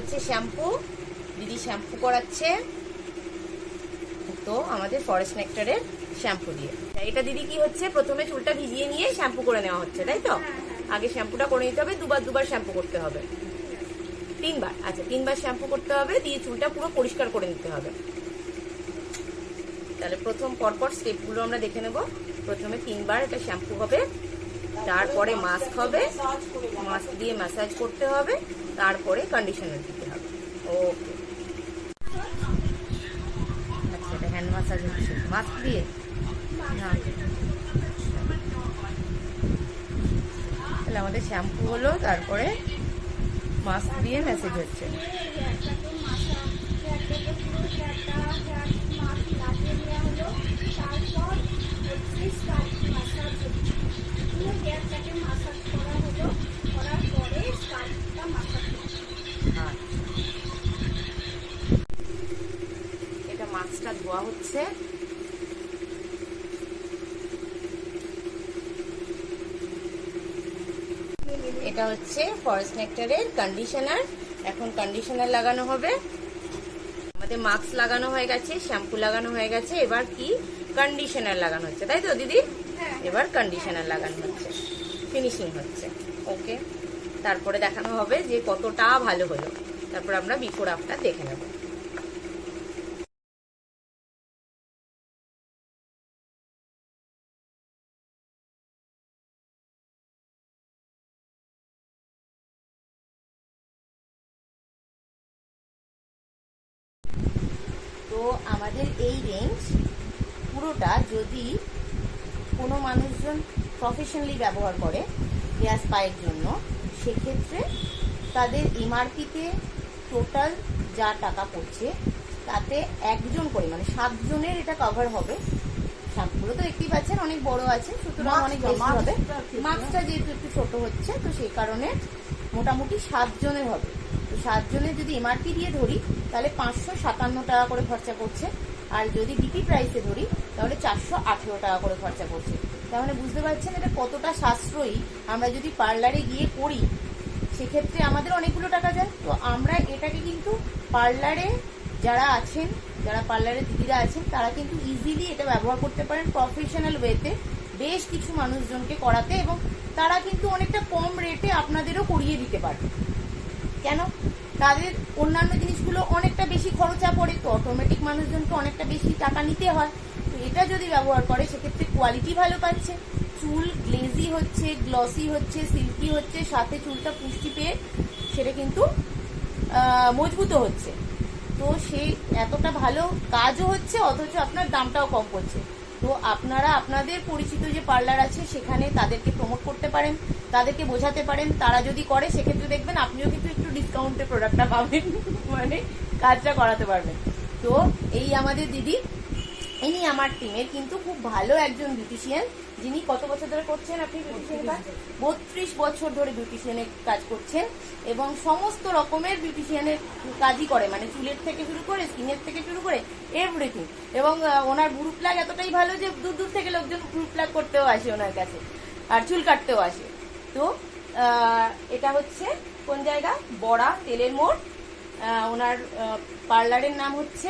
হচ্ছে শ্যাম্পু, দিদি শ্যাম্পু করাচ্ছে তো আমাদের ফরেস্ট নেক্টারের শ্যাম্পু দিয়ে। এটা দিদি কি হচ্ছে, প্রথমে চুলটা ভিজিয়ে নিয়ে শ্যাম্পু করে নেওয়া হচ্ছে, তাই তো? আগে শ্যাম্পুটা করে নিতে হবে, দুবার শ্যাম্পু করতে হবে, 3 বার। আচ্ছা, 3 বার শ্যাম্পু করতে হবে, দিয়ে চুলটা পুরো পরিষ্কার করে নিতে হবে। তাহলে প্রথম পরপর স্টেপগুলো আমরা দেখে নেব। প্রথমে 3 বার এটা শ্যাম্পু হবে, তারপরে মাস্ক হবে, মাস্ক দিয়ে ম্যাসাজ করতে হবে, তারপরে কন্ডিশনার দিতে হবে। ওকে, আচ্ছা, এটা হ্যান্ড ম্যাসাজ হচ্ছে মাস্ক দিয়ে। হ্যাঁ, তাহলে আমাদের শ্যাম্পু হলো, তারপরে মাস্ক দিয়ে ম্যাসাজ হচ্ছে। এটা মাস্কটা ধোয়া হচ্ছে। এটা হচ্ছে ফরেস্ট নেক্টারের কন্ডিশনার। এখন কন্ডিশনার লাগানো হবে। আমাদের মাস্ক লাগানো হয়ে গেছে, শ্যাম্পু লাগানো হয়ে গেছে, এবার কি কন্ডিশনার লাগানো হচ্ছে, তাই তো দিদি? এবার কন্ডিশনার লাগানো হচ্ছে, ফিনিশিং হচ্ছে। ওকে, তারপরে দেখানো হবে যে কতটা ভালো হলো, তারপর আমরা বিফোর আফটার দেখে নেব। তো আমাদের এই রেঞ্জ পুরোটা যদি কোনো মানুষজন প্রফেশনালি ব্যবহার করে হেয়ার স্পায়ের জন্য, সেক্ষেত্রে তাদের এমআরপিতে টোটাল যা টাকা পড়ছে তাতে একজন করে মানে 7 জনের এটা কভার হবে। শ্যাম্পুগুলো তো দেখতেই পাচ্ছেন অনেক বড় আছে, সুতরাং অনেক বেশি হবে। মাস্কটা যেহেতু একটু ছোট হচ্ছে, তো সেই কারণে মোটামুটি 7 জনের হবে। তো 7 জনের যদি এমআরপি দিয়ে ধরি তাহলে 557 টাকা করে খরচা করছে, আর যদি বিপি প্রাইসে ধরি তাহলে 418 টাকা করে খরচা করছে। তার মানে বুঝতে পারছেন এটা কতটা সাশ্রয়ী। আমরা যদি পার্লারে গিয়ে করি সেক্ষেত্রে আমাদের অনেকগুলো টাকা যায়। তো আমরা এটাকে কিন্তু পার্লারে যারা আছেন, যারা পার্লারে দিদিরা আছেন, তারা কিন্তু ইজিলি এটা ব্যবহার করতে পারেন প্রফেশনাল ওয়েতে, বেশ কিছু মানুষজনকে করাতে, এবং তারা কিন্তু অনেকটা কম রেটে আপনাদেরও করিয়ে দিতে পারে। কেন? তাদের অন্যান্য জিনিসগুলো অনেকটা বেশি খরচা পড়ে, তো অটোমেটিক মানুষজনকে অনেকটা বেশি টাকা নিতে হয়। তো এটা যদি ব্যবহার করে সেক্ষেত্রে কোয়ালিটি ভালো পাচ্ছে, চুল গ্লেজি হচ্ছে, গ্লসি হচ্ছে, সিল্কি হচ্ছে, সাথে চুলটা পুষ্টি পেয়ে সেটা কিন্তু মজবুত হচ্ছে। তো সেই এতটা ভালো কাজও হচ্ছে, অথচ আপনার দামটাও কম পড়ছে। তো আপনারা আপনাদের পরিচিত যে পার্লার আছে সেখানে তাদেরকে প্রমোট করতে পারেন, তাদেরকে বোঝাতে পারেন। তারা যদি করে সেক্ষেত্রে দেখবেন আপনিও কিন্তু একটু ডিসকাউন্টে প্রোডাক্টটা পাবেন, মানে কাজটা করাতে পারবেন। তো এই আমাদের দিদি, ইনি আমার টিমের কিন্তু খুব ভালো একজন বিউটিশিয়ান, যিনি কত বছর ধরে করছেন আপনি বিউটিশিয়ান কাজ? 32 বছর ধরে বিউটিশিয়ানের কাজ করছেন, এবং সমস্ত রকমের বিউটিশিয়ানের কাজই করে, মানে চুলের থেকে শুরু করে স্কিনের থেকে শুরু করে এভরিথিং। এবং ওনার ভ্রু প্লাগ এতটাই ভালো যে দূর দূর থেকে লোকজন ভ্রু প্লাগ করতেও আসে ওনার কাছে, আর চুল কাটতেও আসে। তো এটা হচ্ছে কোন জায়গা? বড়া তেলের মোড়। ওনার পার্লারের নাম হচ্ছে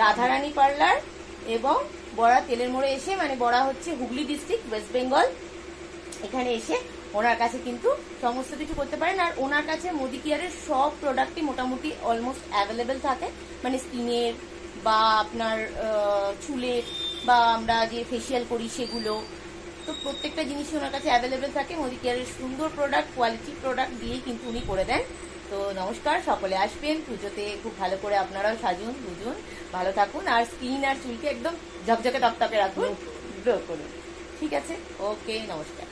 রাধারানী পার্লার, এবং বড়া তেলের মোড়ে এসে, মানে বড়া হচ্ছে হুগলি ডিস্ট্রিক্ট, ওয়েস্ট বেঙ্গল, এখানে এসে ওনার কাছে কিন্তু সমস্ত কিছু করতে পারেন। আর ওনার কাছে মোদি কেয়ারের সব প্রোডাক্টই মোটামুটি অলমোস্ট অ্যাভেলেবেল থাকে, মানে স্কিনের বা আপনার চুলের বা আমরা যে ফেসিয়াল করি সেগুলো, তো প্রত্যেকটা জিনিসই ওনার কাছে অ্যাভেলেবেল থাকে। মোদি কেয়ারের সুন্দর প্রোডাক্ট, কোয়ালিটি প্রোডাক্ট দিয়েই কিন্তু উনি করে দেন। তো নমস্কার, সকলে আসবেন পুজোতে, খুব ভালো করে আপনারাও সাজুন বুঝুন, ভালো থাকুন, আর স্কিন আর চুলকে একদম ঝকঝকে তকতকে রাখুন, গ্লো করুন। ঠিক আছে, ওকে, নমস্কার।